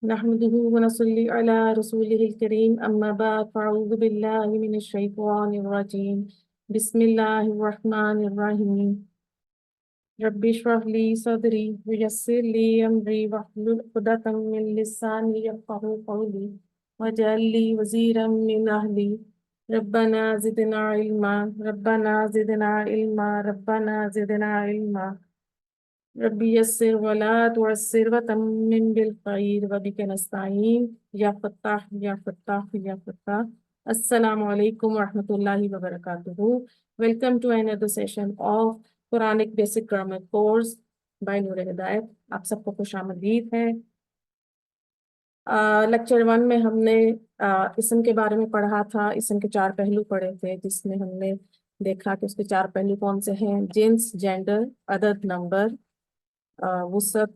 नहमदुहु व नसल्ली अला रसूलिहिल करीम अम्मा बाद फ़अऊज़ु बिल्लाहि मिनश शैतानिर रजीम बिस्मिल्लाहिर रहमानिर रहीम रब्बि इश्रह ली सदरी व यस्सिर ली अमरी वहलुल उक़दतम मिन लिसानी यफ़क़हू क़ौली वजअल ली वज़ीरम मिन अहली रब्बना ज़िदना इल्मा रब्बना ज़िदना इल्मा रब्बना ज़िदना इल्मा रब्बी यस्सिर वला तुअस्सिर वतम्मिम बिल खैर व बिक नस्तईन या फत्ताह या फत्ताह या फत्ताह। अस्सलामु अलैकुम व रहमतुल्लाहि व बरकातुहू। Welcome to another session of Quranic basic grammar course by Noor Hidayat. आप सबको खुशामदीद है। लेक्चर 1 में हमने इसम के बारे में पढ़ा था। इसम के 4 पहलू पढ़े थे, जिसमें हमने देखा कि उसके 4 पहलू कौन से हैं: जिन्स, जेंडर, अदद, नंबर, वुसअत,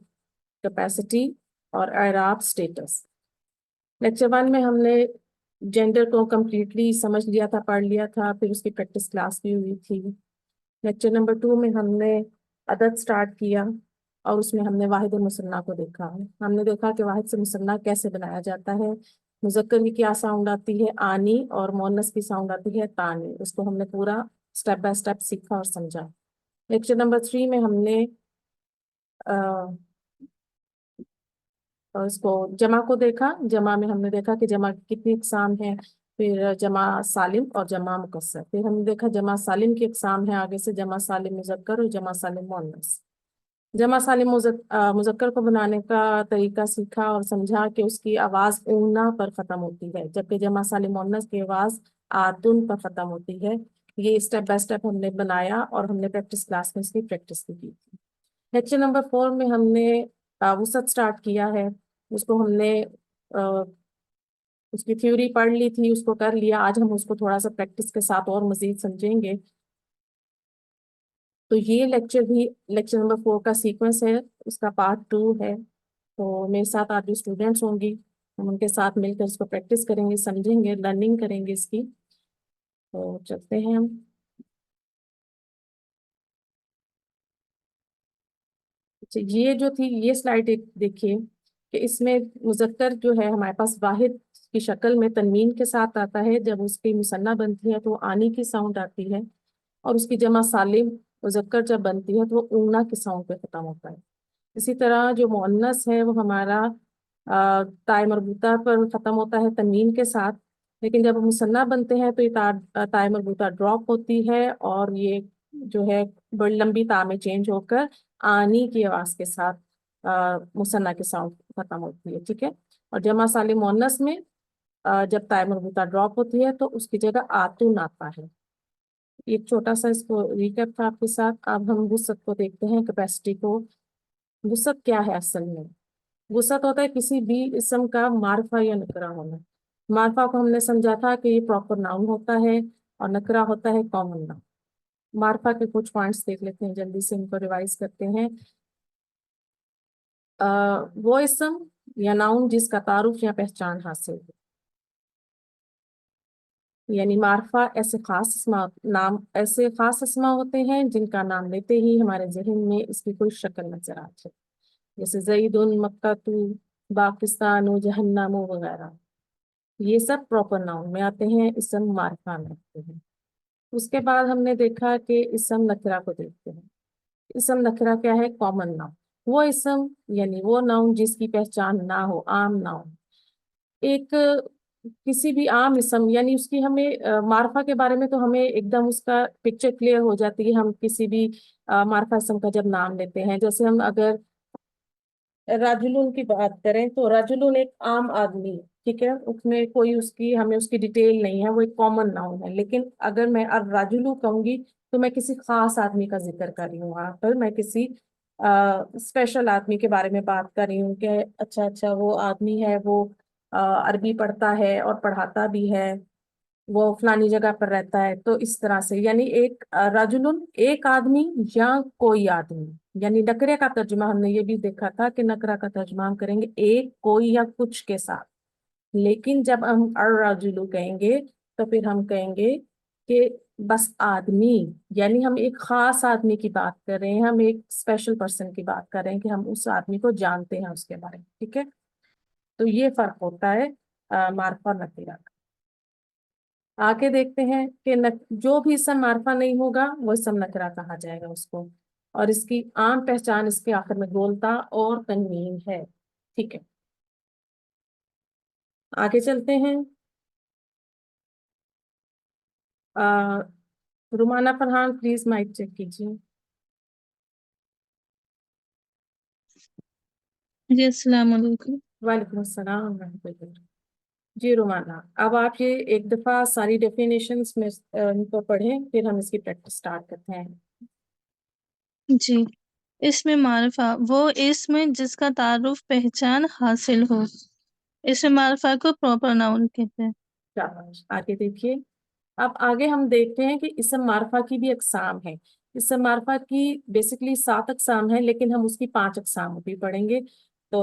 कैपेसिटी और एराब स्टेटस। लेक्चर 1 में हमने जेंडर को कम्प्लीटली समझ लिया था, पढ़ लिया था, फिर उसकी प्रैक्टिस क्लास भी हुई थी। लेक्चर नंबर 2 में हमने अदद स्टार्ट किया और उसमें हमने वाहिद और मुसन्ना को देखा। हमने देखा कि वाहिद से मुसन्ना कैसे बनाया जाता है। मुज़क्कर की क्या साउंड आती है, आनी, और मुअन्नस की साउंड आती है, तानी। उसको हमने पूरा स्टेप बाय स्टेप सीखा और समझा। लेक्चर नंबर 3 में हमने और इसको जमा को देखा। जमा में हमने देखा कि जमा की कितनी इकसाम है, फिर जमा सालिम और जमा मुकस्सर। फिर हमने देखा जमा सालिम की इकसाम है, आगे से जमा सालिम मुज़क्कर और जमा सालिम मुअन्नस। जमा सालिम मुज़क्कर को बनाने का तरीका सीखा और समझा कि उसकी आवाज़ ऊना पर ख़त्म होती है, जबकि जमा सालिम मुअन्नस की आवाज़ आतुन पर ख़त्म होती है। ये स्टेप बाय स्टेप हमने बनाया और हमने प्रैक्टिस क्लास में इसकी प्रैक्टिस भी की थी। लेक्चर नंबर 4 में हमने वसत स्टार्ट किया है। उसको हमने अ, उसकी थ्योरी पढ़ ली थी, उसको कर लिया। आज हम उसको थोड़ा सा प्रैक्टिस के साथ और मजीद समझेंगे। तो ये लेक्चर भी लेक्चर नंबर 4 का सीक्वेंस है, उसका पार्ट 2 है। तो मेरे साथ आज जो स्टूडेंट्स होंगी, हम उनके साथ मिलकर इसको प्रैक्टिस करेंगे, समझेंगे, लर्निंग करेंगे इसकी। तो चलते हैं हम। अच्छा, ये जो थी ये स्लाइड एक देखिए कि इसमें मुज़क्कर जो है हमारे पास वाहिद की शक्ल में तनवीन के साथ आता है। जब उसकी मुसन्ना बनती है तो आनी की साउंड आती है, और उसकी जमा सालिम मुज़क्कर जब बनती है तो वो ऊना की साउंड पे खत्म होता है। इसी तरह जो मुअन्नस है वो हमारा ताय मरबूता पर खत्म होता है तनवीन के साथ। लेकिन जब मुसन्ना बनते हैं तो ये ताय मरबूता ड्रॉप होती है और ये जो है बड़ी लंबी ता में चेंज होकर आनी की आवाज के साथ मुसन्ना की साउंड खत्म होती है। ठीक है। और जमा सालिम मुअन्नस में जब ताय मरबूता ड्रॉप होती है तो उसकी जगह आतुन आता है। एक छोटा सा इसको रिकैप था आपके साथ। अब हम वुसअत को देखते हैं, कैपेसिटी को। वुसअत क्या है असल में? वुसअत होता है किसी भी इसम का मार्फा या नकरा होना। मार्फा को हमने समझा था कि ये प्रॉपर नाउन होता है और नकरा होता है कॉमन नाउन। मार्फा के कुछ पॉइंट्स देख लेते हैं, जल्दी से इनको रिवाइज करते हैं। वो इसम या नाउन जिसका तारुफ या पहचान हासिल हो। यानी मार्फा ऐसे खास ऐसे खास इसमा होते हैं जिनका नाम लेते ही हमारे जहन में इसकी कोई शक्ल नजर आ जाए, जैसे जईदुन, मक्कातु, पाकिस्तान, जहन्नम वगैरह। ये सब प्रॉपर नाउन में आते हैं, इसम मार्फा में आते हैं। उसके बाद हमने देखा कि इसम नकरा को देखते हैं। इसम नकरा क्या है? Common noun. वो इसम यानी वो नाउन जिसकी पहचान ना हो, आम नाउन। एक किसी भी आम इसम यानी उसकी हमें मार्फा के बारे में तो हमें एकदम उसका पिक्चर क्लियर हो जाती है। हम किसी भी मार्फा इसम का जब नाम लेते हैं, जैसे हम अगर राजुलून की बात करें तो राजुलून एक आम आदमी है, ठीक है। उसमें कोई उसकी हमें उसकी डिटेल नहीं है, वो एक कॉमन नाउन है। लेकिन अगर मैं अब राजुलू कहूंगी तो मैं किसी खास आदमी का जिक्र कर रही हूँ। वहां पर मैं किसी स्पेशल आदमी के बारे में बात कर रही हूँ कि अच्छा अच्छा वो आदमी है, वो अरबी पढ़ता है और पढ़ाता भी है, वो फलानी जगह पर रहता है। तो इस तरह से यानी एक रजुलुन एक आदमी या कोई आदमी। यानी नकरे का तर्जुमा हमने ये भी देखा था कि नकरा का तर्जुमा हम करेंगे एक, कोई या कुछ के साथ। लेकिन जब हम अर रजुलु कहेंगे तो फिर हम कहेंगे कि बस आदमी, यानी हम एक खास आदमी की बात कर रहे हैं, हम एक स्पेशल पर्सन की बात कर रहे हैं कि हम उस आदमी को जानते हैं उसके बारे में। ठीक है। तो ये फर्क होता है मार्फा नकीरा का। आगे देखते हैं कि जो भी इसम मार्फा नहीं होगा वो इसम नकरा कहा जाएगा उसको, और इसकी आम पहचान इसके आखिर में गोलता और तनवीन है। ठीक है, आगे चलते हैं। आ, Rumana Farhan please mike check कीजिए। जी अस्सलाम वालेकुम। वालेकुम अस्सलाम रहमतुल्लाह। जी रुमाना, अब आप ये एक दफा सारी डेफिनेशंस में इनको पढ़ें, फिर हम इसकी प्रैक्टिस स्टार्ट करते हैं। जी, इसमें मारिफा वो इसम जिसका तारुफ पहचान हासिल हो, इसमें मारिफा को प्रॉपर नाउन कहते हैं। शाबाश, आगे देखिए। अब आगे हम देखते हैं कि इसम मारफा की भी अकसाम है। इसम मारफा की बेसिकली 7 अकसाम है, लेकिन हम उसकी 5 अकसाम भी पढ़ेंगे। तो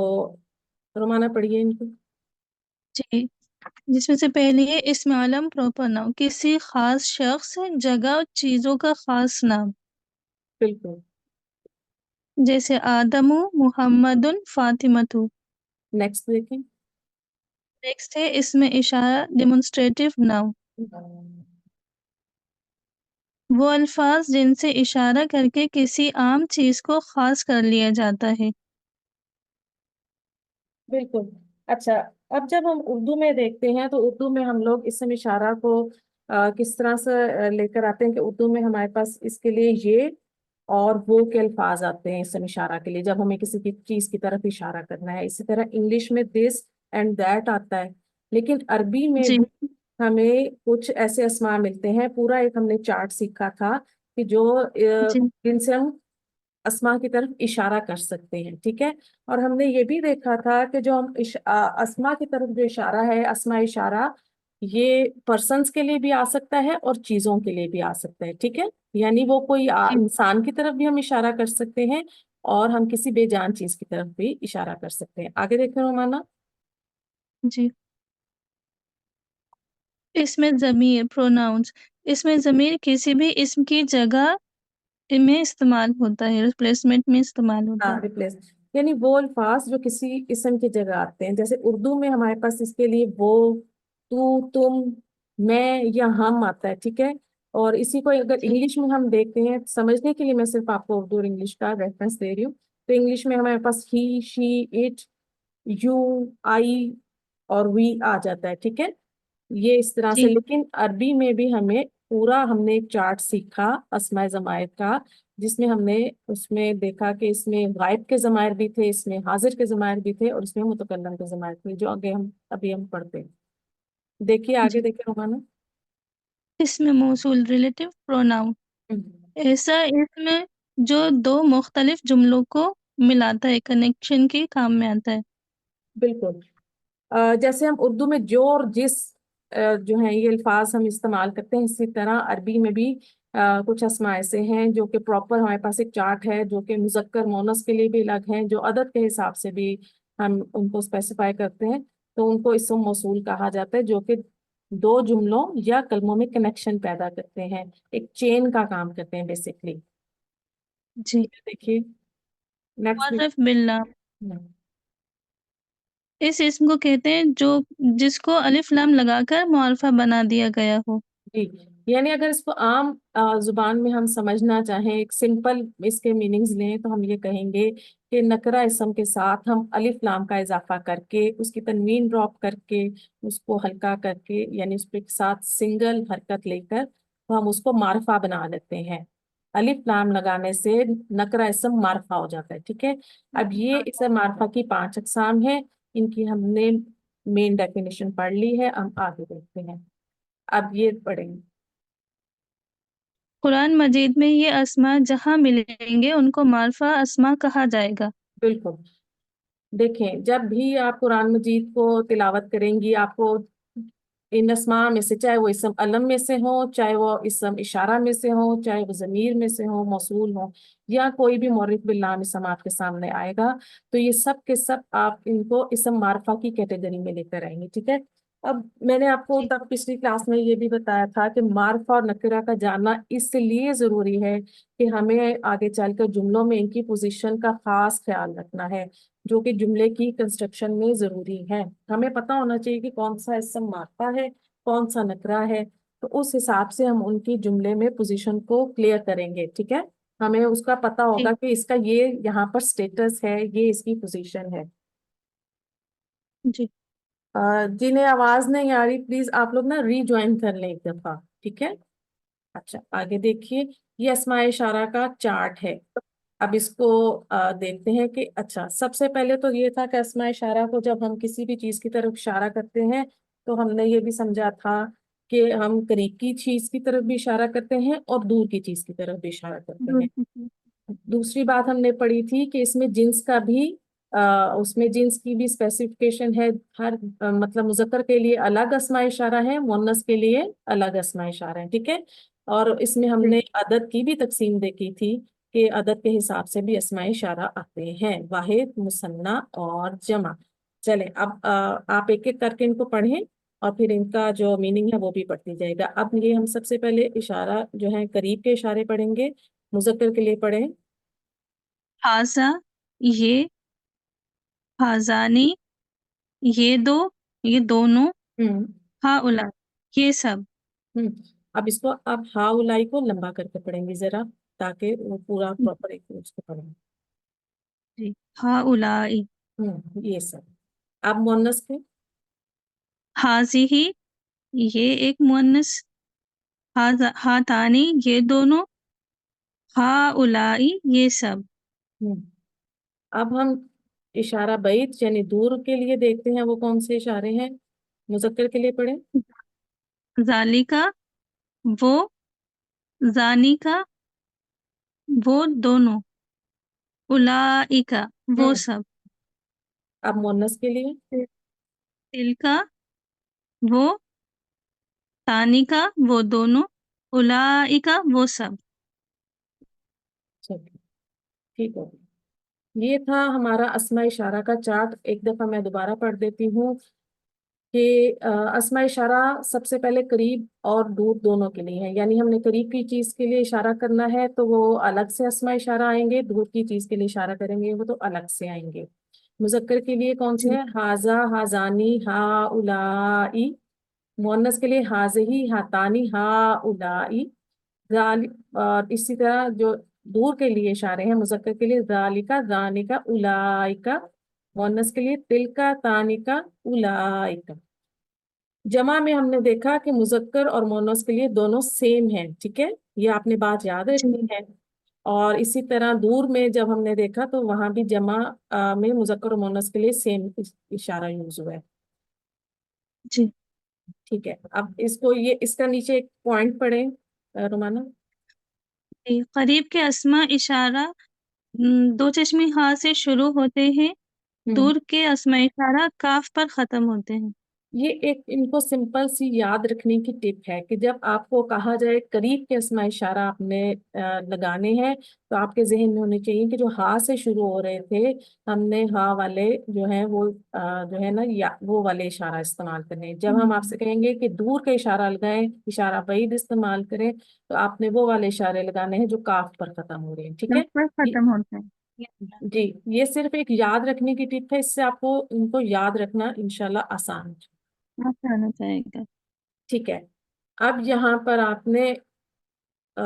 रोमाना पढ़िए इनको। जी, जिसमें से पहली है इसमें आलम प्रॉपर नाउन, किसी खास शख्स, जगह, चीजों का खास नाम, बिल्कुल। जैसे आदमु, मुहम्मदुन, फातिमतु। नेक्स्ट देखें। नेक्स्ट है इसमें इशारा डेमोन्स्ट्रेटिव नाउन, वो अल्फाज जिनसे इशारा करके किसी आम चीज को खास कर लिया जाता है। बिल्कुल। अच्छा, अब जब हम उर्दू में देखते हैं तो उर्दू में हम लोग इसम इशारा को किस तरह से लेकर आते हैं कि उर्दू में हमारे पास इसके लिए ये और वो के अल्फाज आते हैं इसम इशारा के लिए, जब हमें किसी की चीज की तरफ इशारा करना है। इसी तरह इंग्लिश में दिस एंड दैट आता है, लेकिन अरबी में जी भी हमें कुछ ऐसे अस्मा मिलते हैं। पूरा एक हमने चार्ट सीखा था कि जो जी जिनसे हम अस्मा की तरफ इशारा कर सकते हैं। ठीक है, और हमने ये भी देखा था कि जो हम अस्मा की तरफ जो इशारा है, अस्मा इशारा, ये पर्सन्स के लिए भी आ सकता है और चीजों के लिए भी आ सकता है। ठीक है, यानी वो कोई जी इंसान की तरफ भी हम इशारा कर सकते हैं, और हम किसी बेजान चीज की तरफ भी इशारा कर सकते हैं। आगे देखें रोमाना। जी। इसमें ज़मीर प्रोनाउंस, इसमें ज़मीर किसी भी इसम की जगह में इस्तेमाल होता है, रिप्लेसमेंट में इस्तेमाल होता हाँ, है। रिप्लेस, यानी वो अल्फाज जो किसी इसम की जगह आते हैं। जैसे उर्दू में हमारे पास इसके लिए वो, तू, तुम, मैं या हम आता है। ठीक है, और इसी को अगर जी इंग्लिश में हम देखते हैं, समझने के लिए मैं सिर्फ आपको उर्दू और इंग्लिश का रेफरेंस दे रही हूँ। तो इंग्लिश में हमारे पास ही, शी, इट, यू, आई और वी आ जाता है। ठीक है, ये इस तरह से। जी लेकिन अरबी में भी हमें पूरा हमने एक चार्ट सीखा अस्माए ज़मायर का, जिसमें हमने उसमें देखा कि इसमें गायब के ज़मायर भी थे, इसमें हाजिर के ज़मायर भी थे, और इसमें मुतकल्लम के ज़मायर थे, जो आगे हम अभी हम पढ़ते हैं। देखिए, आगे जी। देखिए रोमाना। इसमें मौसूल रिलेटिव प्रोनाउन, हम्म, ऐसा इसमें जो दो मुख्तलिफ जुमलों को मिलाता है, कनेक्शन के काम में आता है। बिल्कुल। जैसे हम उर्दू में जो और जिस जो है ये अल्फाज हम इस्तेमाल करते हैं, इसी तरह अरबी में भी कुछ अस्मा ऐसे हैं जो कि प्रॉपर हमारे पास एक चार्ट है, जो कि मुज़क्कर मोनस के लिए भी अलग हैं, जो अदद के हिसाब से भी हम उनको स्पेसिफाई करते हैं। तो उनको इस्म मौसूल कहा जाता है, जो कि दो जुमलों या कलमों में कनेक्शन पैदा करते हैं, एक चेन का काम करते हैं बेसिकली। जी। देखिए, नेक्स्ट भी। मुअर्रफ बिल्ला, इस इसम को कहते हैं जो जिसको अलिफ लाम लगाकर मुआरफा बना दिया गया हो। जी, यानी अगर इसको आम जुबान में हम समझना चाहें, एक सिंपल इसके मीनिंग्स लें, तो हम ये कहेंगे कि नकरा इसम के साथ हम अलिफ लाम का इजाफा करके, उसकी तनवीन ड्रॉप करके, उसको हल्का करके, यानी उसके साथ सिंगल हरकत लेकर, तो हम उसको मारफा बना लेते हैं। अलिफ लाम लगाने से नकरा इसम मारफा हो जाता है। ठीक है, अब ये इसम मारफा की 5 अकसाम है। इनकी हमने मेन डेफिनेशन पढ़ ली है, हम आगे देखते हैं। अब ये पढ़ेंगे। कुरान मजीद में ये अस्मा जहाँ मिलेंगे उनको मारफा अस्मा कहा जाएगा। बिल्कुल। देखें, जब भी आप कुरान मजीद को तिलावत करेंगी, आपको इन अस्मा में से, चाहे वो इसम अलम में से हो, चाहे वो इसम इशारा में से हो, चाहे वो जमीर में से हो, मौसूल हो, या कोई भी मौरिफ बिल्लाम इसम आपके सामने आएगा, तो ये सब के सब आप इनको इसम मारफा की कैटेगरी में लेकर आएंगे। ठीक है, अब मैंने आपको जी तब पिछली क्लास में ये भी बताया था कि मार्फ और नकिरा का जानना इसलिए जरूरी है कि हमें आगे चलकर जुमलों में इनकी पोजीशन का खास ख्याल रखना है, जो कि जुमले की कंस्ट्रक्शन में जरूरी है। हमें पता होना चाहिए कि कौन सा इसम मार्फा है, कौन सा नकरा है, तो उस हिसाब से हम उनकी जुमले में पोजीशन को क्लियर करेंगे। ठीक है, हमें उसका पता जी होगा कि इसका ये यहाँ पर स्टेटस है, ये इसकी पोजीशन है। जी जिन्हें आवाज नहीं आ रही, प्लीज आप लोग ना रीज्वाइन कर लें एक दफा। ठीक है, अच्छा आगे देखिए, ये अस्माए इशारा का चार्ट है। अब इसको देखते हैं कि अच्छा, सबसे पहले तो ये था कि अस्माए इशारा को जब हम किसी भी चीज की तरफ इशारा करते हैं तो हमने ये भी समझा था कि हम करीब की चीज की तरफ भी इशारा करते हैं और दूर की चीज की तरफ भी इशारा करते दूर हैं। की चीज। दूसरी बात हमने पढ़ी थी कि इसमें जिन्स का भी उसमें जिन्स की भी स्पेसिफिकेशन है। हर मतलब मुजक्कर के लिए अलग अस्मा इशारा है, मुअन्नस के लिए अलग अस्मा इशारा है। ठीक है, और इसमें जी हमने अदद की भी तकसीम देखी थी कि अदद के हिसाब से भी अस्मा इशारा आते हैं, वाहिद, मुसन्ना और जमा। चले अब आप एक एक करके इनको पढ़ें और फिर इनका जो मीनिंग है वो भी पढ़ती जाएगा। अब ये हम सबसे पहले इशारा जो है करीब के इशारे पढ़ेंगे। मुजक्कर के लिए पढ़ें। हाजा, ये, हाजानी, ये दो, ये दोनों, हम्म हाउला, ये सब। हम्म अब इसको, अब हाउलाई को लंबा करके पढ़ेंगे जरा, ताकि वो पूरा प्रॉपर एक उसको पढ़ें। जी हाउलाई, ये सब। अब मुअन्नस के। हाजिही, ये एक मुअन्नस, हातानी, ये दोनों, हाउलाई, ये सब। हम्म अब हम इशारा बैत यानी दूर के लिए देखते हैं, वो कौन से इशारे हैं। मुजक्कर के लिए पढ़ें। जालिका, वो, जानिका, वो दोनों, उलाइका, वो हम्म सब। अब मुअन्नस के लिए। तिलका, वो, तानिका, वो दोनों, उलाइका, वो सब। चलिए, ठीक हो गया। ये था हमारा अस्मा इशारा का चार्ट। एक दफा मैं दोबारा पढ़ देती हूँ कि अस्मा इशारा सबसे पहले करीब और दूर दोनों के लिए है। यानी हमने करीब की चीज के लिए इशारा करना है तो वो अलग से अस्मा इशारा आएंगे, दूर की चीज के लिए इशारा करेंगे वो तो अलग से आएंगे। मुजक्कर के लिए कौन से जी है, हाजा, हाजानी, हा उलाई। मुअन्नस के लिए हाजही, हातानी, हा उलाई। और इसी तरह जो दूर के लिए इशारे हैं, मुजक्कर के लिए जालिका, जानिका, उलाइका। मुअन्नस के लिए तिलका, तानिका, उलाइका। जमा में हमने देखा कि मुजक्कर और मोनस के लिए दोनों सेम है। ठीक है, ये आपने बात याद जी रखनी है। और इसी तरह दूर में जब हमने देखा तो वहां भी जमा में मुजक्कर और मोनस के लिए सेम इशारा यूज हुआ है। जी ठीक है, अब इसको ये इसका नीचे एक पॉइंट पढ़े रोमाना। जी। करीब के अस्मा इशारा दो चश्मे हाँ से शुरू होते हैं, हम्म दूर के अस्मा इशारा काफ पर खत्म होते हैं। ये एक इनको सिंपल सी याद रखने की टिप है कि जब आपको कहा जाए करीब के अस्मा इशारा आपने लगाने हैं, तो आपके जहन में होने चाहिए कि जो हा से शुरू हो रहे थे, हमने हा वाले जो है वो जो है ना, या वो वाले इशारा इस्तेमाल करने हैं। जब हम आपसे कहेंगे कि दूर का इशारा लगाएं, इशारा बैद इस्तेमाल करें, तो आपने वो वाले इशारे लगाने हैं जो काफ पर खत्म हो रहे हैं। ठीक काफ है, पर ये- खत्म होते हैं। जी, ये सिर्फ एक याद रखने की टिप है, इससे आपको इनको याद रखना इंशाल्लाह आसान है। आसान हो जाएगा। ठीक है, अब यहाँ पर आपने अ,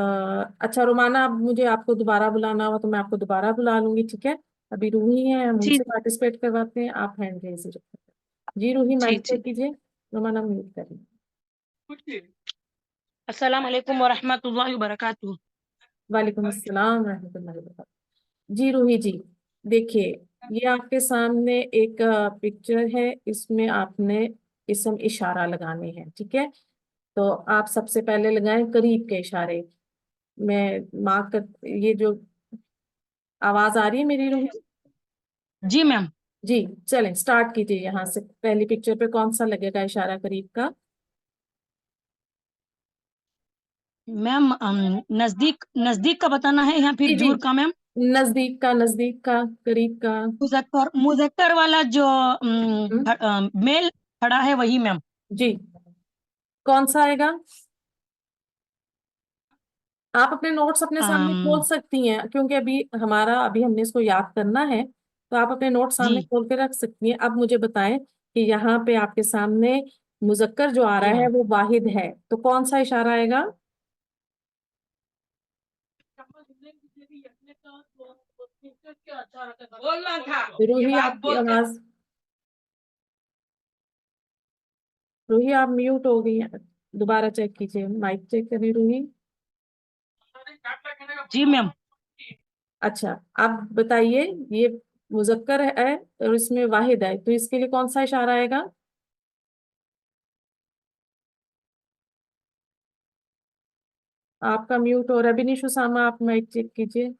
अच्छा रोमाना, अब मुझे आपको दोबारा बुलाना हुआ तो मैं आपको दोबारा बुला लूंगी। ठीक है, अभी रूही है, हम जी उनसे पार्टिसिपेट करवाते हैं। आप हैंड रेज रखें। जी रूही, जी माइक जी। चेक कीजिए। रोमाना म्यूट करिए। अस्सलाम वालेकुम वरहमतुल्लाहि वबरकातुहू। वालेकुम अस्सलाम रहमतुल्लाहि व बरकातहू। जी रूही जी, देखिए, ये आपके सामने एक पिक्चर है, इसमें आपने इसम इशारा लगाने हैं। ठीक है, तो आप सबसे पहले लगाएं करीब के इशारे। मैं मार्क कर, ये जो आवाज आ रही है मेरी रूही। जी मैम। जी, चलें स्टार्ट कीजिए। यहाँ से पहली पिक्चर पे कौन सा लगेगा इशारा करीब का। मैम नजदीक नजदीक का बताना है या फिर जी जी, दूर का मैम? नजदीक का, नजदीक का, करीब का। मुजक्कर मुजक्कर वाला जो हम्म, मेल खड़ा है वही मैम। जी, कौन सा आएगा? आप अपने नोट्स अपने सामने खोल अम, सकती हैं, क्योंकि अभी हमने इसको याद करना है, तो आप अपने नोट्स सामने जी खोल के रख सकती हैं। अब मुझे बताएं कि यहाँ पे आपके सामने मुजक्कर जो आ जी रहा है मैम। वो वाहिद है, तो कौन सा इशारा आएगा? रूही, आपकी आवाज, रूही आप म्यूट हो गई हैं, दोबारा चेक कीजिए, माइक चेक करें रूही। जी मैम। अच्छा, आप बताइए, ये मुजक्कर है और इसमें वाहिद है, तो इसके लिए कौन सा इशारा आएगा? आपका म्यूट हो रहा है, बिनिश उसामा आप माइक चेक कीजिए।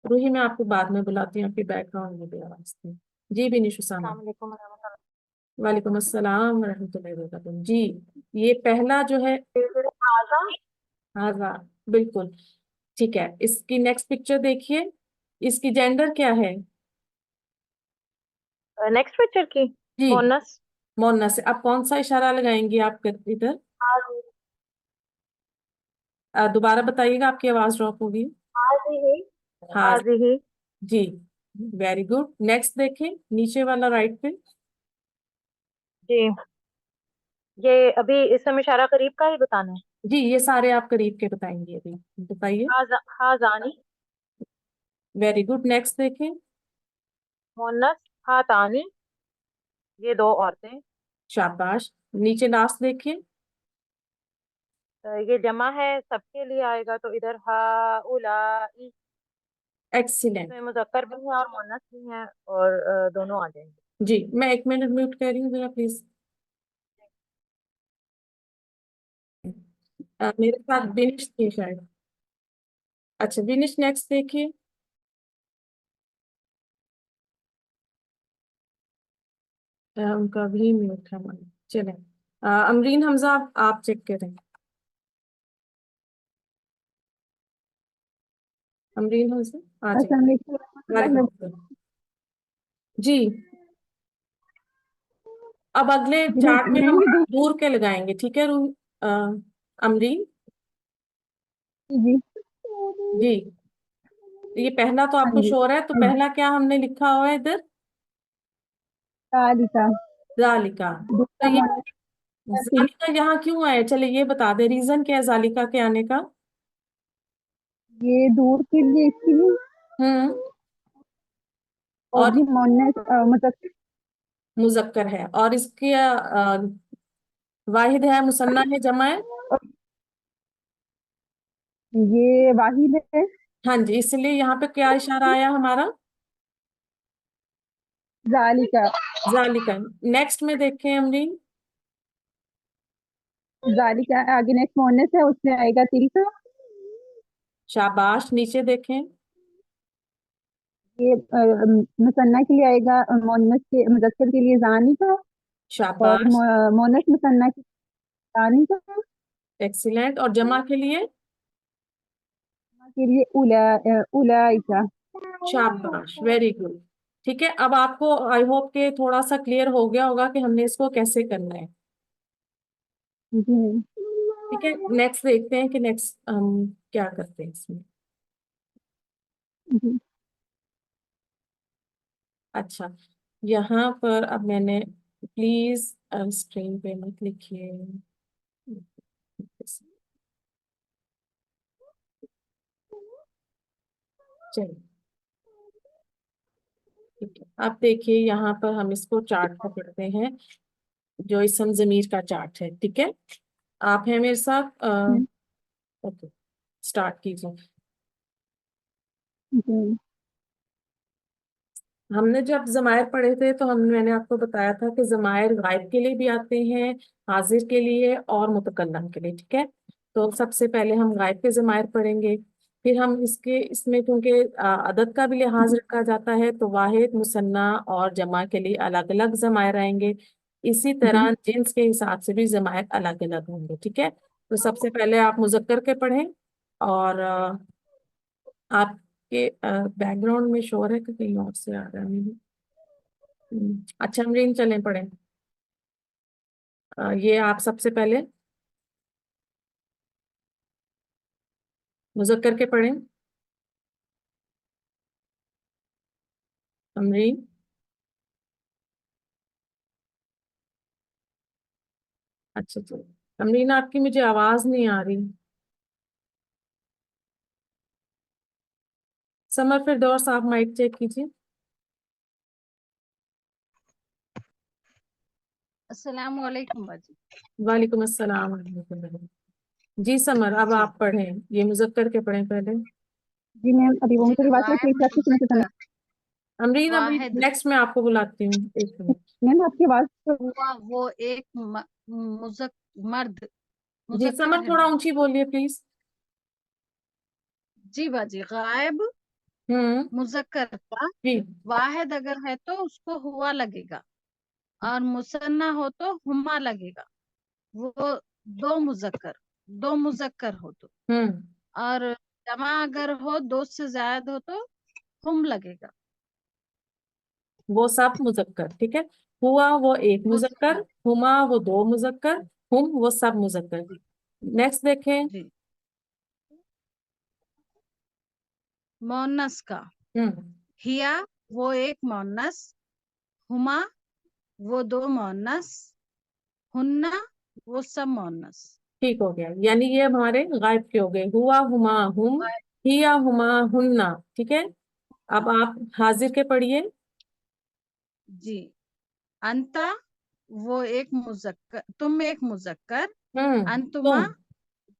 रूही, मैं आपको बाद में बुलाती हूँ, आपकी बैकग्राउंड में भी आवाज थी। जी बिनिश उसामा। अस्सलामुअलैकुम वरहमतुल्लाह। वालेकुम अस्सलाम रहमतुल्लाहि व बरकातुहू। जी, ये पहला जो है हाजा। हाजा, बिल्कुल ठीक है। इसकी नेक्स्ट पिक्चर देखिए, इसकी जेंडर क्या है? नेक्स्ट पिक्चर की जी, मोनस। मोन्ना से अब कौन सा इशारा लगाएंगी आप इधर? हाजी। दोबारा बताइएगा, आपकी आवाज ड्रॉप होगी। हाजी। हाँ हाजी। जी, वेरी गुड। नेक्स्ट देखें, नीचे वाला राइट पे। जी, ये अभी इसम इशारा करीब का ही बताना है। जी, ये सारे आप करीब के बताएंगे अभी, बताइए। हाजानी। वेरी गुड, नेक्स्ट देखें। मोनस। हातानी। ये दो औरतें। शाबाश, नीचे लास्ट देखिए। ये जमा है, सबके लिए आएगा तो इधर हा उलाई। एक्सीलेंट। इसमें मुजक्कर भी है और मोनस भी है, और दोनों आ जाएंगे। जी, मैं 1 मिनट म्यूट कर रही हूँ जरा प्लीज। मेरे साथ विनिश थी शायद। अच्छा विनिश, नेक्स्ट देखिए। उनका भी म्यूट है हमारा, चले। अमरीन हमजा, आप चेक करें। अमरीन हमजा आ जाए। अस्सलाम वालेकुम वालेकुम। अस्सलाम। जी, अब अगले जी चार्ट में मैं हम भी दो। दूर के लगाएंगे, ठीक है अ, अमरीन? जी। जी, ये पहला तो हाँ आपको जी। शोर है, तो पहला क्या हमने लिखा हुआ है इधर? तालिका। जालिका। तो दूसरा ये मोनस। जालिका यहाँ क्यों आया, चले ये बता दे, रीजन क्या है जालिका के आने का? ये दूर के लिए इसके लिए। हम्म, और और जी मोनस मतलब मुजक्कर है, और इसके वाहिद है, मुसन्ना है, जमा है? ये वाहिद है। हाँ जी, इसलिए यहाँ पे क्या इशारा आया हमारा? जालिका। जालिका। नेक्स्ट में देखें अमरीन। जालिका आगे नेक्स्ट मोनस है, उसमें आएगा तिलका। शाबाश, नीचे देखें। ये मुसन्ना के लिए आएगा, मोनस के मुजक्कर के लिए जानी का। और शाबाश, मोनस मुसन्ना के जानी का एक्सीलेंट। और जमा के लिए? के लिए उलाइका। शाबाश, वेरी गुड। ठीक है, अब आपको आई होप के थोड़ा सा क्लियर हो गया होगा कि हमने इसको कैसे करना है। जी। ठीक है, नेक्स्ट देखते हैं कि नेक्स्ट हम क्या करते हैं इसमें। जी। अच्छा, यहाँ पर अब मैंने, प्लीज स्क्रीन पे मत लिखिए। चलिए, ठीक है, अब देखिए यहाँ पर हम इसको चार्ट पकड़ते हैं, जो इसम जमीर का चार्ट है, ठीक है? आप हैं मेरे साथ? ओके, स्टार्ट कीजिए। जी। हमने जब जमायर पढ़े थे तो मैंने आपको बताया था कि जमायर गायब के लिए भी आते हैं, हाजिर के लिए और मुतकल्लम के लिए, ठीक है? तो सबसे पहले हम गायब के जमायर पढ़ेंगे, फिर हम इसमें क्योंकि अदद का भी लिहाज रखा जाता है, तो वाहिद, मुसन्ना और जमा के लिए अलग अलग जमायर आएंगे। इसी जी। तरह जिन्स के हिसाब से भी जमायर अलग अलग होंगे, ठीक है? तो सबसे पहले आप मुजक्कर के पढ़ें। और आपके बैकग्राउंड में शोर है कि कहीं और से आ रहा है? अच्छा अमरीन, चलें पढ़ें। ये आप सबसे पहले मुज़क्कर के पढ़ें। अमरीन। अच्छा चलो, अमरीन आपकी मुझे आवाज नहीं आ रही। समर फिरदौस आप माइक चेक कीजिए। अस्सलाम वालेकुम बाजी। वालेकुम अस्सलाम रहमतुल्लाह। जी समर, अब जी आप पढ़ें, ये मुज़क्कर के पढ़ें पहले। जी मैम, अभी वो जी मुझे रिवाज गायब करके अच्छे से समझ। अमरीन अभी वाहिद नेक्स्ट मैं आपको बुलाती हूँ, एक मिनट। मैम आपकी आवाज हुआ वो एक मर्द जी मुजक्कर समर है थोड़ा मैम। ऊंची बोलिए प्लीज। जी बाजी, गायब मुजक्कर का जी वाहिद अगर है तो उसको हुआ लगेगा, और मुसन्ना हो तो हुमा लगेगा। वो दो मुजक्कर हो तो, हम्म और जमा अगर हो दो से ज्यादा हो तो हुम लगेगा। वो सब मुजक्कर, ठीक है। हुआ वो एक वो सब मुजक्कर, हुमा वो दो मुजक्कर, हुम वो सब मुजक्कर। जी नेक्स्ट देखें। जी। मोनस का हम्म हिया वो एक मोनस, हुमा वो दो मोनस, हुन्ना वो सब मोनस। ठीक हो गया, यानी ये हमारे गायब के हो गए, हुआ हुमा हुम, हिया हुमा हुन्ना, ठीक है। अब आप हाजिर के पढ़िए। जी। अंता वो एक मुजक्कर, तुम एक मुजक्कर, अंतुमा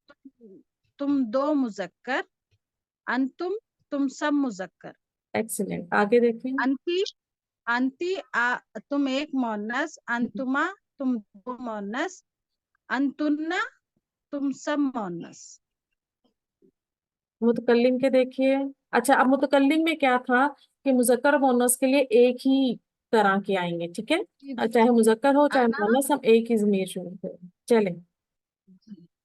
तुम। तुम दो मुजक्कर, अंतुम तुम सब मुजक्कर। एक्सीलेंट, आगे देखें। अंती अंती तुम एक मोनस, अंतुमा तुम दो मोनस, अंतुन्ना तुम सब मोनस। मुतकल्लिम के देखिए। अच्छा, अब मुतकल्लिम में क्या था कि मुजक्कर और मुअन्नस के लिए एक ही तरह के आएंगे, ठीक है। जी और चाहे मुजक्कर हो चाहे अना मुअन्नस, हम एक ही ज़मीर शुरू करें। चले।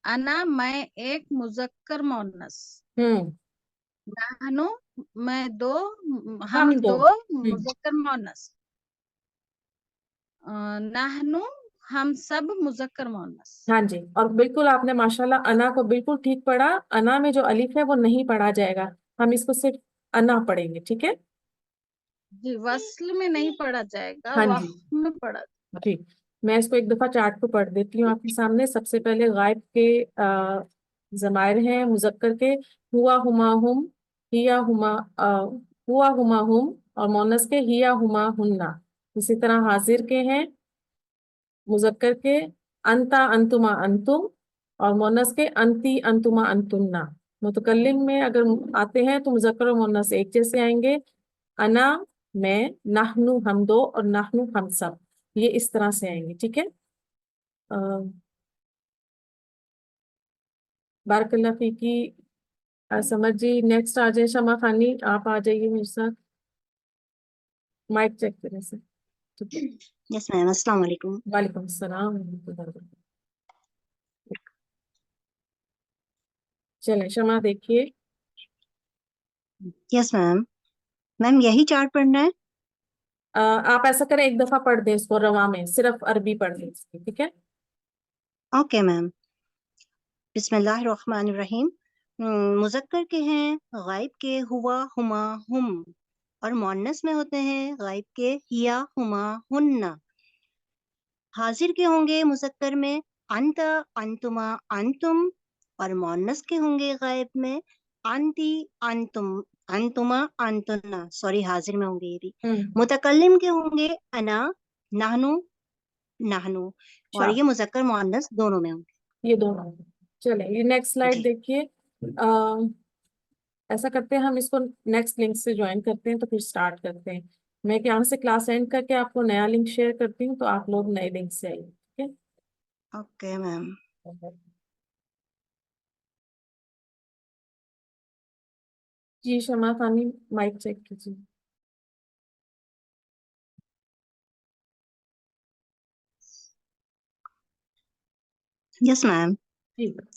अना मैं एक मुजक्कर मोनस, हम्म नहनु मैं दो, हम हम दो। दो मुजक्कर मोनस, नहनु हम सब मुजक्कर मोनस। हाँ जी, और बिल्कुल आपने माशाल्लाह अना को बिल्कुल ठीक पढ़ा। अना में जो अलिफ है वो नहीं पढ़ा जाएगा, हम इसको सिर्फ अना पढ़ेंगे, ठीक है। जी वस्ल में नहीं पढ़ा जाएगा, हाँ जी, वक्फ में पढ़ा। जी। मैं इसको एक दफा चार्ट को पढ़ देती हूँ आपके सामने। सबसे पहले गायब के जमायर हैं मुजक्कर के, हुआ हुमा हुम, हिया हुमा हुआ हुमा हुम, और मोनस के हिया हुमा हुन्ना। इसी तरह हाजिर के हैं मुजक्कर के, अंता अंतुमा अंतुम, और मोनस के अंती अंतुमा अंतुन्ना। मुतकल्लिम में अगर आते हैं तो मुजक्कर और मोनस एक जैसे आएंगे। अना मैं, नाहनु हम दो, और नाहनु हम सब, ये इस तरह से आएंगे, ठीक है। अ, बारकल्ला फीकी। समझ जी, नेक्स्ट आ जाए शमा खानी, आप आ जाइए मेरे साथ। माइक चेक करें सर, ठीक है। यस मैम, अस्सलाम वालेकुम। वालेकुम सलाम वरहमतुल्लाहि वबरकातुहू। चलें शमा देखिए। Yes ma'am. मैम यही चार्ट पढ़ना है? आप ऐसा करें, एक दफा पढ़ दें इसको रवा में, सिर्फ अरबी पढ़ दें इसकी, ठीक है। Okay ma'am. बिस्मिल्लाहिर्रहमानिर्रहीम। मुजक्कर के हैं गायब के हुआ हुमा हुम, और मुअन्नस में होते हैं गायब के हिया हुमा हुन्ना। हाजिर के होंगे मुजक्कर में अंत अंतुमा अंतुम, और मुअन्नस के होंगे गायब में अंती अंतुम अंतुमा अंतुन्ना। सॉरी, हाजिर में होंगे ये भी। हम्म मुतकल्लिम के होंगे अना नाहनु नाहनु, और अच्छा, ये मुजक्कर मुअन्नस दोनों में होंगे। ये दोनों। चलें, ये नेक्स्ट स्लाइड जी देखिए। ऐसा करते हैं, हम इसको नेक्स्ट लिंक से ज्वाइन करते हैं, तो फिर स्टार्ट करते हैं। मैं यहाँ से क्लास एंड करके आपको नया लिंक शेयर करती हूँ, तो आप लोग नए लिंक से आइए, ठीक ओके मैम। है। जी शमा खानी, माइक चेक कीजिए। Yes ma'am. ठीक है।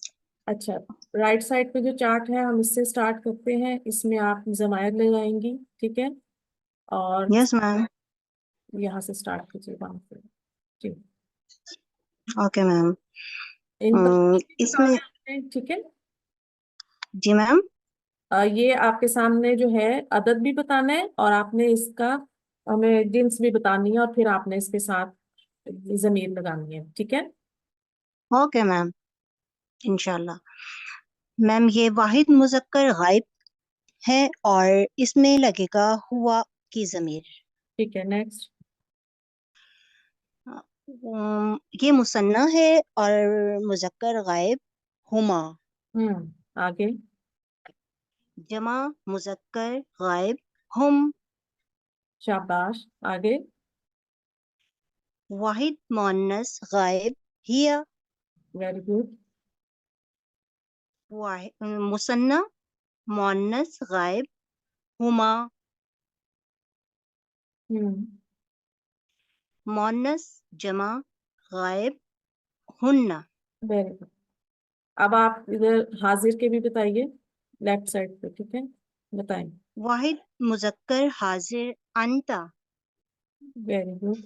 अच्छा, राइट साइड पे जो चार्ट है हम इससे स्टार्ट करते हैं, इसमें आप जमायत लगाएंगी, ठीक है। और यस मैम। यहाँ से स्टार्ट कीजिए, वहां से। जी ओके मैम। इन सब इसमें ठीक है। जी मैम। ये आपके सामने जो है अदद भी बताना है और आपने इसका हमें जिन्स भी बतानी है और फिर आपने इसके साथ जमीर लगानी है, ठीक है। ओके मैम, इंशाल्लाह। मैम ये वाहिद मुजक्कर गायब है और इसमें लगेगा हुआ की जमीर। ठीक है, नेक्स्ट। ये मुसन्ना है और मुजक्कर गायब हुमा। आगे। जमा मुजक्कर गायब हुम। शाबाश, आगे। वाहिद मुअन्नस गायब हिया। Very good. मुसन्ना मुअन्नस गायब हुमा। हम्म मुअन्नस जमा गायब हुन्ना। Very good. अब आप इधर हाजिर के भी बताइए, लेफ्ट साइड पे, ठीक है, बताएं। वाहिद मुजक्कर हाजिर अंता। Very good.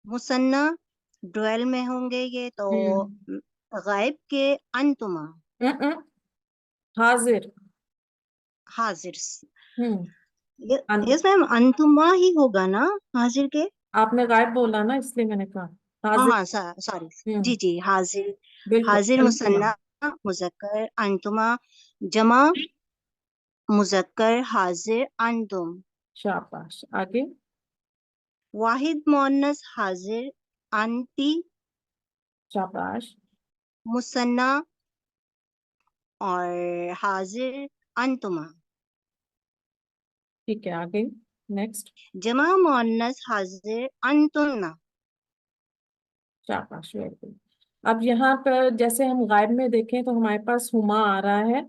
मुसन्ना ड्वेल में होंगे ये तो हम्म गायब के अंतुमा। हम्म, हाजिर। हाजिर। हम्म यस मैम, अंतुमा ही होगा ना हाजिर के। आपने गायब बोला ना, इसलिए मैंने कहा हाँ हाजिर। हाँ सॉरी। जी हम्म जी, हाजिर। बिल्कुल, हाजिर अंतुमा। मुसन्ना मुजक्कर अंतुमा। जमा मुजक्कर हाजिर अंतुम। शाबाश, आगे। वाहिद मुअन्नस हाजिर अंती। शाबाश। मुसन्ना और हाजिर अंतुमा। ठीक है, आगे। नेक्स्ट। जमा मुअन्नस हाजिर अंतुन्ना। शाबाश, वेरी गुड। अब यहाँ पर जैसे हम गायब में देखें तो हमारे पास हुमा आ रहा है,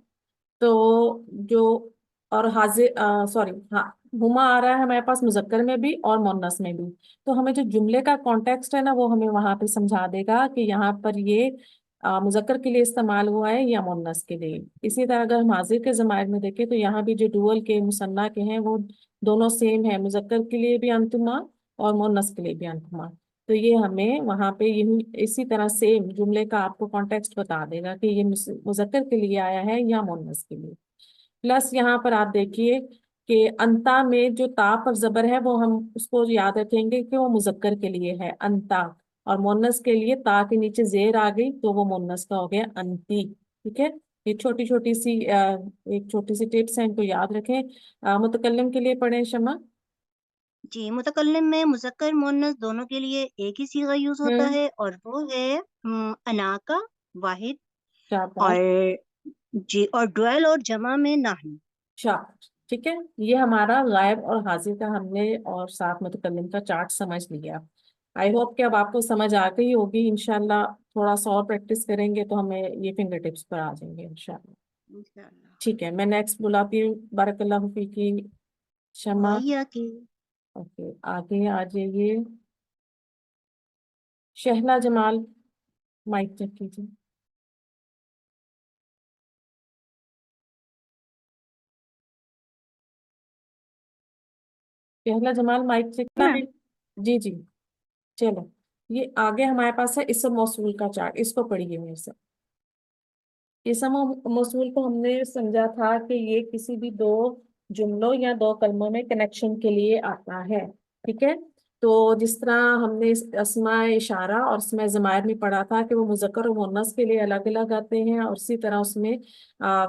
तो जो और हाजिर, सॉरी, हाँ, हुमा आ रहा है हमारे पास मुजक्कर में भी और मुन्नस में भी। तो हमें जो जुमले का कॉन्टेक्स्ट है ना, वो हमें वहां पे समझा देगा कि यहाँ पर ये मुजक्कर के लिए इस्तेमाल हुआ है या मुन्नस के लिए। इसी तरह अगर हम हाजिर के जमायर में देखें तो यहाँ भी जो डुअल के मुसन्ना के हैं वो दोनों सेम है, मुजक्कर के लिए भी अंतुमा और मुन्नस के लिए भी अंतुमा। तो ये हमें वहां पे यही इसी तरह सेम जुमले का आपको कॉन्टेक्स्ट बता देगा कि ये मुजक्कर के लिए आया है या मुन्नस के लिए। प्लस यहाँ पर आप देखिए कि अंता में जो ता पर जबर है वो हम उसको याद रखेंगे कि वो मुजक्कर के लिए है अंता, और मुन्नस के लिए ता के नीचे जेर आ गई तो वो मुन्नस का हो गया अंती। ठीक है, ये छोटी छोटी सी एक छोटी सी टिप्स है, इनको याद रखें। मुतकल्लिम के लिए पढ़ें शमा। जी, मुतकल्लिम में मुजक्कर मुअन्नस दोनों के लिए एक ही सीगा यूज होता हम्म है और वो है अना का वाहिद। शाबाश। और जी, और ड्वेल और जमा में नाहन। शाबाश, ठीक है। ये हमारा गायब और हाजिर का हमने और साथ मुतकल्लिम का चार्ट समझ लिया। आई होप कि अब आपको समझ आ गई होगी इंशाल्लाह। थोड़ा सा और प्रैक्टिस करेंगे तो हमें ये फिंगर टिप्स पर आ जाएंगे इंशाल्लाह। इंशाअल्लाह। ठीक है, मैं नेक्स्ट बुलाती हूँ बारकल्लाहु फीकी शमा। वहिया की। ओके, आगे आ जाइए। शहला जमाल, माइक चेक कीजिए। Shehla Jamal, mike check ma'am. जी जी। चलो, ये आगे हमारे पास है इसम मौसूल का चार्ट, इसको पढ़िए मेरे से। इसम मौसूल को हमने समझा था कि ये किसी भी दो जुमलों या दो कलमों में कनेक्शन के लिए आता है, ठीक है। तो जिस तरह हमने अस्माए इशारा और अस्माए ज़मायर में पढ़ा था कि वो मुज़क्कर और मुन्नस के लिए अलग अलग आते हैं, और इसी तरह उसमें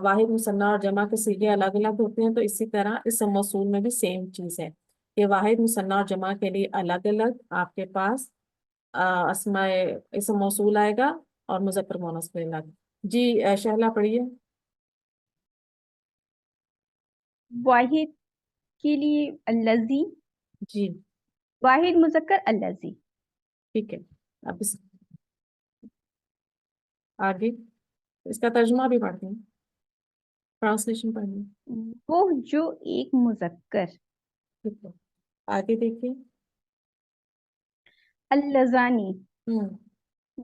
वाहिद मुसन्ना और जमा के सीगे अलग अलग होते हैं, तो इसी तरह इस मौसूल में भी सेम चीज़ है कि वाहिद मुसन्ना और जमा के लिए अलग अलग आपके पास अस्माए इसम मौसूल आएगा और मुज़क्कर मुन्नस के लिए अलग। जी शहला पढ़िए। वाहिद के लिए अल्लज़ी। जी वाहिद मुज़क्कर अल्लज़ी। ठीक है। अब इस आगे इसका तर्जुमा भी पढ़ते हैं, ट्रांसलेशन पढ़िए। वो जो एक मुज़क्कर। ठीक है, आगे देखिए। अल्लज़ानी, हम्म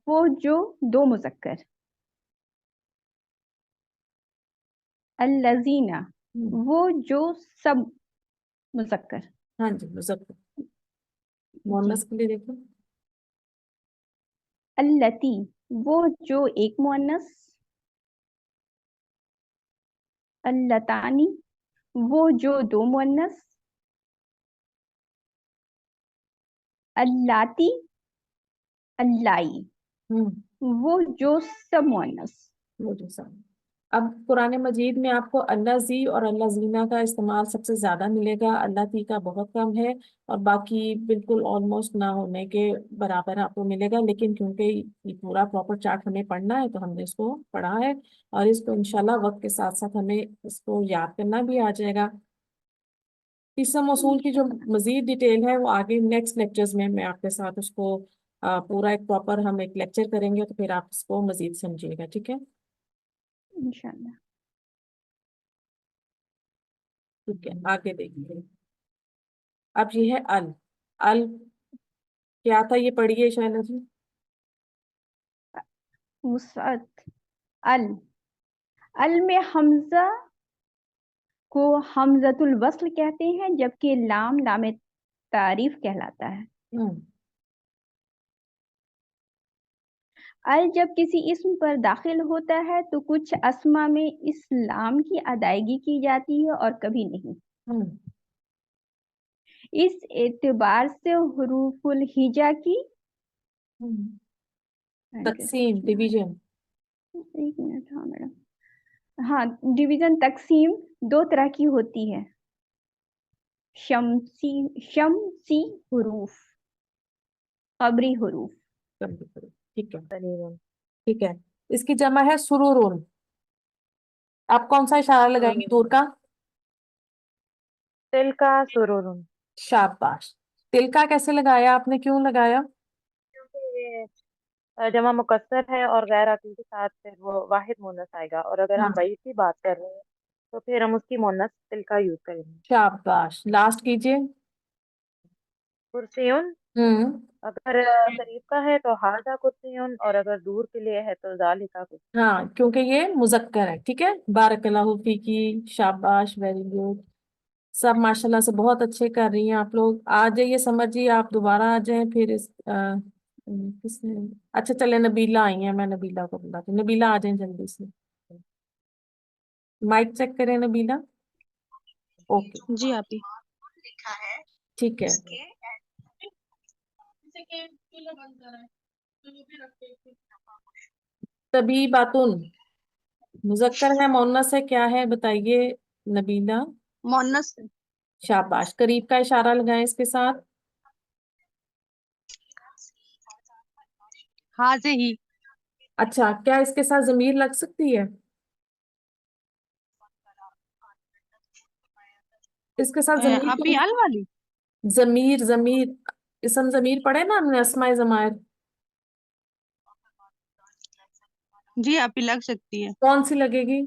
वो जो दो मुज़क्कर। अल्लज़ीना, हम्म, वो जो सब मुज़क्कर। हाँ जी, मुज़क्कर। जी। मुअन्नस के लिए देखो। अल्लती वो जो एक मुअन्नस, अल्लतानी वो जो दो मुअन्नस, अल्लाती अल्लाई वो जो सब मुअन्नस। वो जो सब। अब कुरान मजीद में आपको अल्लाह जी और अल्लाह जीना का इस्तेमाल सबसे ज्यादा मिलेगा, अल्लाह ती का बहुत कम है, और बाकी बिल्कुल ऑलमोस्ट ना होने के बराबर आपको मिलेगा। लेकिन क्योंकि ये पूरा प्रॉपर चार्ट हमें पढ़ना है तो हमने इसको पढ़ा है, और इसको इंशाल्लाह वक्त के साथ साथ हमें इसको याद करना भी आ जाएगा। इसम मौसूल की जो मजीद डिटेल है वो आगे नेक्स्ट लेक्चर्स में मैं आपके साथ उसको पूरा एक प्रॉपर हम एक लेक्चर करेंगे, तो फिर आप इसको मजीद समझिएगा, ठीक है। इंशाल्लाह। ठीक है, आगे देखिए। अब ये है अल। अल क्या था, ये पढ़िए शैला जी। वुसअत अल, अल में हमजा को हमजतुल वस्ल कहते हैं, जबकि लाम लाम तारीफ कहलाता है। अल जब किसी इस्म पर दाखिल होता है तो कुछ अस्मा में इस लाम की अदायगी की जाती है और कभी नहीं। इस एतबार से हुरूफुल हिजा की तकसीम डिवीजन। एक मिनट, हाँ मैडम, हाँ डिवीजन तकसीम दो तरह की होती है, शम्सी हुरूफ, कबरी हुरूफ। ठीक है, ठीक है। इसकी जमा है सुरूरुन। आप कौन सा इशारा लगाएंगे दूर का? तिल का सुरूरुन। शाबाश। तिल का कैसे लगाया आपने, क्यों लगाया? क्योंकि ये जमा मुकस्सर है और गैर अकील के साथ फिर वो वाहिद मुन्नस आएगा, और अगर हम हाँ, बई की बात कर रहे हैं तो फिर हम उसकी मुन्नस तिल का यूज करेंगे। शाबाश। लास्ट कीजिए। कुर्सियुन, हम्म। अगर करीब का है तो हाजा कुर्सियुन, और अगर दूर के लिए है तो जालिका कुर्सियुन। हाँ, क्योंकि ये मुजक्कर है, ठीक है। बारकल्लाहु फीकी, शाबाश, वेरी गुड। सब माशाल्लाह से बहुत अच्छे कर रही हैं आप लोग। आ जाइए, समझिए, आप दोबारा आ जाएं फिर इस किसने, अच्छा चले, नबीला आई हैं, मैं नबीला को बुलाती हूँ। नबीला आ जाए जल्दी से, माइक चेक करें नबीला। ओके, जी आपी। ठीक है। तभी बातुन मुजक्कर है, मुन्नस है, क्या है बताइए नबीला। मोनस शाबाश। करीब का इशारा लगाएं इसके साथ। हाजे ही। अच्छा, क्या इसके साथ जमीर लग सकती है? इसके साथ जमीर आपी तो, अल वाली। जमीर जमीर, इसम जमीर पढ़े ना हमने, अस्माए जमायर। जी आपी लग सकती है। कौन सी लगेगी?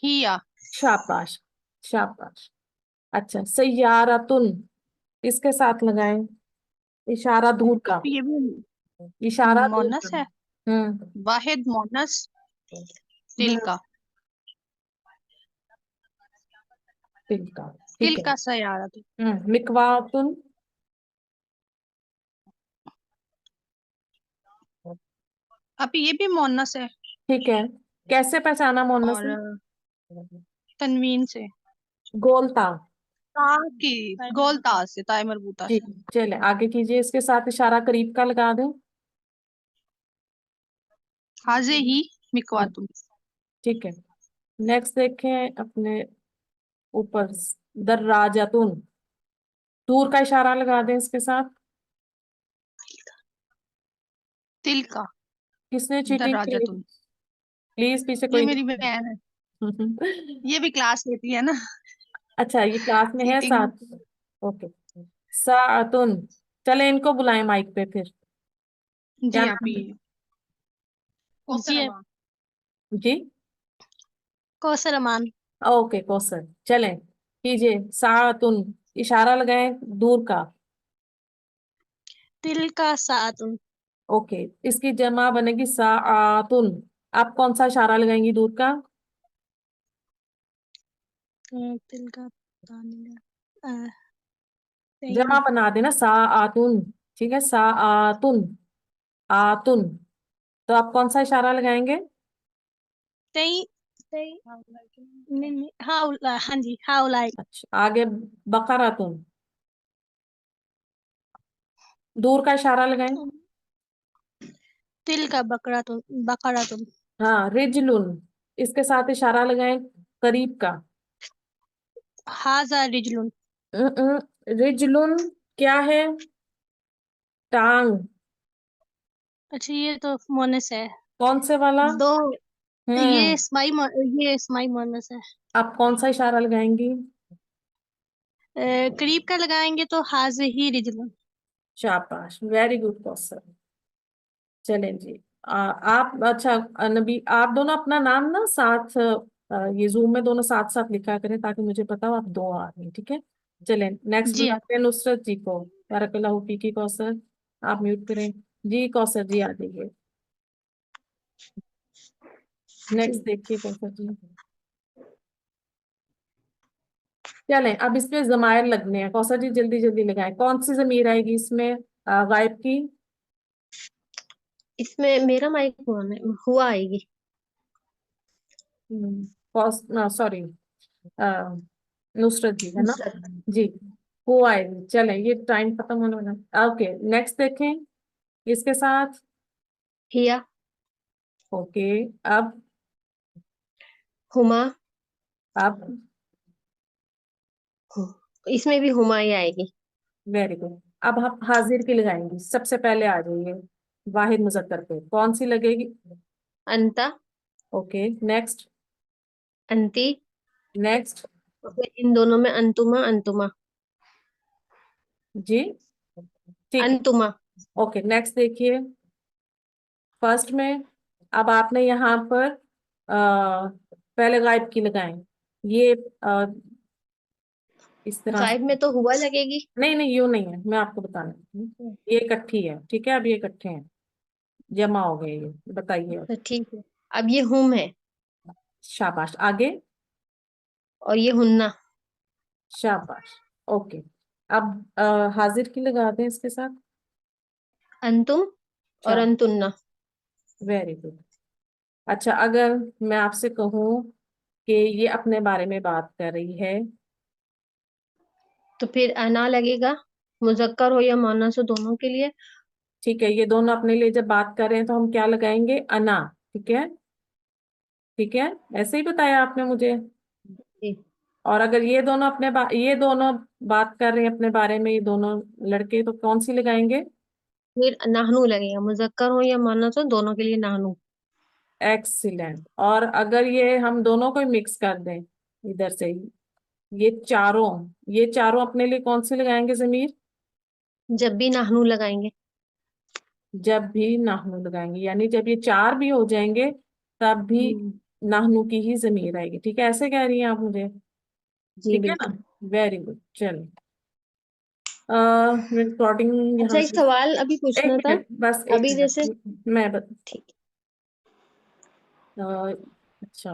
हिया। शाबाश, शाबाश। अच्छा, सय्यारतुन इसके साथ लगाएं इशारा दूर का, आपी ये भी इशारा दूर मोनस का। है। हम्म। वाहिद मोनस तिल का। तिल का, तिल ठीक है। का सयारा तो। मिकवातुन। आपी ये भी मोनस है। ठीक है, कैसे पहचाना मोहम्मद और से? तनवीन से। गोलता। ता की गोल ता से, ताए मरबूता जी, से। चले आगे कीजिए, इसके साथ इशारा करीब का लगा दें। हाजे ही मिकवातुन। ठीक है, नेक्स्ट देखें अपने ऊपर, दर्राजातुन दूर का इशारा लगा दें इसके साथ। तिल का किसने चीटिंग की? दराजतुन। प्लीज पीछे ये कोई मेरी बहन है, नहीं। ये भी क्लास लेती है ना। अच्छा, ये क्लास में है चीटिंग। साथ। ओके। साअतुन, चले इनको बुलाएं माइक पे फिर। क्या जी नाम आपी। है? जी जी, कौसर अमान। ओके कौसर, चलें कीजिए। साअतुन इशारा लगाएं दूर का। तिल का सातुन। ओके, इसकी जमा बनेगी साआतुन। आप कौन सा इशारा लगाएंगी दूर का? तिल का पता नहीं है। जमा बना देना, सा आतुन, ठीक है, सा आतुन, आतुन। तो आप कौन सा इशारा लगाएंगे? तई तई नहीं, हाउला, हाँ जी, हाउलाई। अच्छा, आगे बकरातुन, दूर का इशारा लगाएं। तिल का बकरा तुम, बकरा तुम। हाँ, रिजलुन, इसके साथ इशारा लगाएं करीब का। हाजा रिजलुन। रिजलुन क्या है? टांग। अच्छा, ये तो मोनस है। कौन से वाला? दो, हम्म, ये स्माई मोनस है। आप कौन सा इशारा लगाएंगी? करीब का लगाएंगे तो हाज ही रिजलुन। शाबाश, वेरी गुड क्वेश्चन। चलें जी, आप अच्छा, नबी, आप दोनों अपना नाम ना साथ, ये जूम में दोनों साथ साथ लिखा करें ताकि मुझे पता हो आप दो आदमी, ठीक है। चलें, नेक्स्ट जी बुलाते हैं नुसरत जी को। बारकल्लाहु फीकी कौसर, आप म्यूट करें। जी कौसर जी, आ जाइए। नेक्स्ट देखिए कौसर जी। चलें, अब इसमें जमायर लगने हैं। कौसर जी जल्दी जल्दी लगाएं, कौन सी जमीर आएगी इसमें? गायब की। इसमें मेरा माइक हुआ आएगी। सॉरी, नुसरत जी है ना? नुसरत। जी, वो आएगी। चलें, ये टाइम खत्म होने वाला। ओके, नेक्स्ट देखें इसके साथ। हिया। ओके, अब हुमा। अब इसमें भी हुमा ही आएगी। Very good. अब हम हाजिर की लगाएंगे, सबसे पहले आ जाइए वाहिद मुजक्कर पे, कौन सी लगेगी? अंता। ओके, नेक्स्ट, अंती। नेक्स्ट। और फिर इन दोनों में अंतुमा, अंतुमा। जी, ठीक है। अंतुमा। ओके, नेक्स्ट देखिए, फर्स्ट में। अब आपने यहाँ पर पहले गायब की लगाएं, ये इस तरह गायब से। में तो हुआ लगेगी। नहीं नहीं, यूं नहीं है, मैं आपको बताना, ये इकट्ठी है, ठीक है, अब ये इकट्ठे हैं, जमा हो गए ये, बताइए अब। तो ठीक है। अब ये हुम है शाबाश, आगे। और ये हुन्ना। शाबाश, ओके। अब हाजिर की लगा दें इसके साथ। अंतुम और शाबाश, अंतुन्ना। Very good. अच्छा, अगर मैं आपसे कहूँ कि ये अपने बारे में बात कर रही है, तो फिर अना लगेगा, मुजक्कर हो या मुअन्नस हो दोनों के लिए। ठीक है, ये दोनों अपने लिए जब बात कर रहे हैं तो हम क्या लगाएंगे? अना, ठीक है, ठीक है, ऐसे ही बताया आपने मुझे। जी। और अगर ये दोनों ये दोनों बात कर रहे हैं अपने बारे में, ये दोनों लड़के, तो कौन सी लगाएंगे? फिर नाहनु लगेगा, मुजक्कर हो या मुअन्नस हो दोनों के लिए नाहनु। एक्सीलेंट। और अगर ये हम दोनों को मिक्स कर दें इधर से ही, ये चारों अपने लिए कौन सी लगाएंगे जमीर? जब भी नाहनु लगाएंगे। जब भी नाहनु लगाएंगे, यानी जब ये चार भी हो जाएंगे तब भी हम्म, नाहनु की ही जमीर आएगी, ठीक है, ऐसे कह रही हैं आप मुझे? जी ठीक है ना, बिल्कुल। Very good. चलो, रिकॉर्डिंग अच्छा, यहाँ एक पे। सवाल अभी एक पूछना था। मिनट, बस एक अभी जैसे। मिनट, मैं ठीक। अ, अच्छा,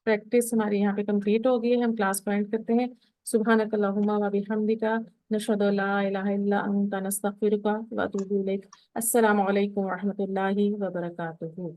प्रैक्टिस हमारी यहाँ पे कंप्लीट हो गई है, हम क्लास पॉइंट करते हैं। सुब्हानक अल्लाहुम्मा व बिहम्दिका, नशहदु अल्ला इलाहा इल्ला अंता, नस्तगफिरुका व अतूबु इलैक। अस्सलामु अलैकुम व रहमतुल्लाहि व बरकातुहू।